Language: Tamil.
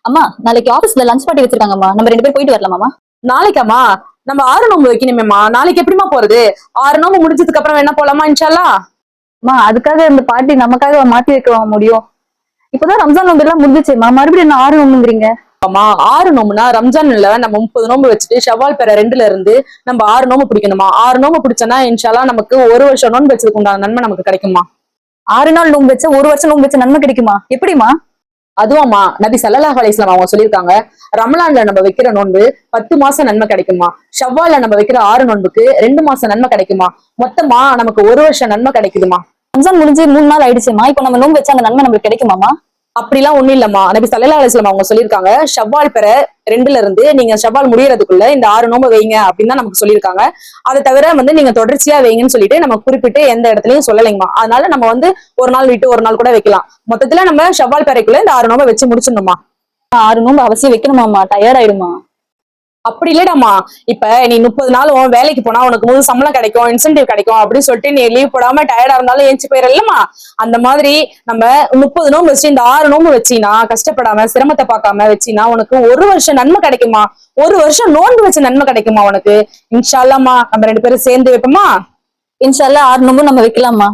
அம்மா, நாளைக்கு ஆபீஸ்ல லஞ்ச் பார்ட்டி வச்சிருக்காங்கம்மா. நம்ம 2 பேரும் போயிட்டு வரலாமாமா? நாளைக்காமா? நம்ம 6 நோம்பு வைக்கணுமேமா. நாளைக்கு எப்படிமா போறது? 6 நோம்பு முடிஞ்சதுக்கு அப்புறம் வேணா போலாமா இன்ஷால்லா? அம்மா, அதுக்காக இந்த பார்ட்டி நமக்காக மாத்தி வைக்க முடியும்? இப்பதான் ரம்ஜான் நோம்பு எல்லாம் முடிஞ்சிச்சேம்மா, மறுபடியும் என்ன 6 நோம்புங்கிறீங்க? ஆமா, 6 நோம்புனா ரம்ஜான்ல நம்ம 30 நோம்பு வச்சுட்டு ஷவ்வால் பெற 2ல இருந்து நம்ம 6 நோம்பு பிடிக்கணுமா. 6 நோம்பு பிடிச்சோன்னா இன்ஷால்லா நமக்கு ஒரு வருஷம் நோன்பு வச்சதுக்கு உண்டான நன்மை நமக்கு கிடைக்குமா. 6 நாள் நோம்பு வச்சா 1 வருஷம் நோம்பு வச்ச நன்மை கிடைக்குமா? எப்படிமா? அதுவாமா, நபி ஸல்லல்லாஹு அலைஹி வஸல்லம் அவங்க சொல்லியிருக்காங்க, ரமலான்ல நம்ம வைக்கிற நோன்பு 10 மாசம் நன்மை கிடைக்குமா, ஷவ்வால்ல நம்ம வைக்கிற 6 நோன்புக்கு 2 மாசம் நன்மை கிடைக்குமா, மொத்தமா நமக்கு ஒரு வருஷம் நன்மை கிடைக்குதுமா. ரம்ஜான் முடிஞ்சு 3 நாள் ஆயிடுச்சுமா, இப்ப நம்ம நோம்பு வச்சா அந்த நன்மை நமக்கு கிடைக்குமாமா? அப்படிலாம் ஒண்ணும் இல்லம்மா. நபி ஸல்லல்லாஹு அலைஹி வஸல்லம் அவங்க சொல்லியிருக்காங்க, ஷவ்வால் பெற 2ல இருந்து நீங்க ஷவ்வால் முடியறதுக்குள்ள இந்த 6 நோம்பு வைங்க அப்படின்னு தான் நமக்கு சொல்லியிருக்காங்க. அதை தவிர நீங்க தொடர்ச்சியா வைங்கன்னு சொல்லிட்டு நம்ம குறிப்பிட்டு எந்த இடத்துலயும் சொல்லலைங்கம்மா. அதனால நம்ம ஒரு நாள் விட்டு ஒரு நாள் கூட வைக்கலாம். மொத்தத்துல நம்ம ஷவ்வால் பெறைக்குள்ள இந்த 6 நோம்பை வச்சு முடிச்சிடணுமா. 6 நோம்பு அவசியம் வைக்கணுமாமா, டயர்ட் ஆயிடுமா? அப்படி இல்லடாமா. இப்ப நீ 30 நாளும் வேலைக்கு போனா உனக்கு முழு சம்பளம் கிடைக்கும், இன்சென்டிவ் கிடைக்கும் அப்படின்னு சொல்லிட்டு நீ லீவ் போடாம டயர்டா இருந்தாலும் ஏஞ்சி போயிடலமா. அந்த மாதிரி நம்ம 30 நோம்பு வச்சு இந்த 6 நோம்பு வச்சினா, கஷ்டப்படாம சிரமத்தை பார்க்காம வச்சினா உனக்கு ஒரு வருஷம் நன்மை கிடைக்குமா. ஒரு வருஷம் நோன்பு வச்ச நன்மை கிடைக்குமா உனக்கு. இன்ஷா அல்லாஹ்மா, நம்ம 2 பேரும் சேர்ந்து வைப்போமா. இன்ஷா அல்லாஹ் 6 நோம்பு நம்ம வைக்கலாமா?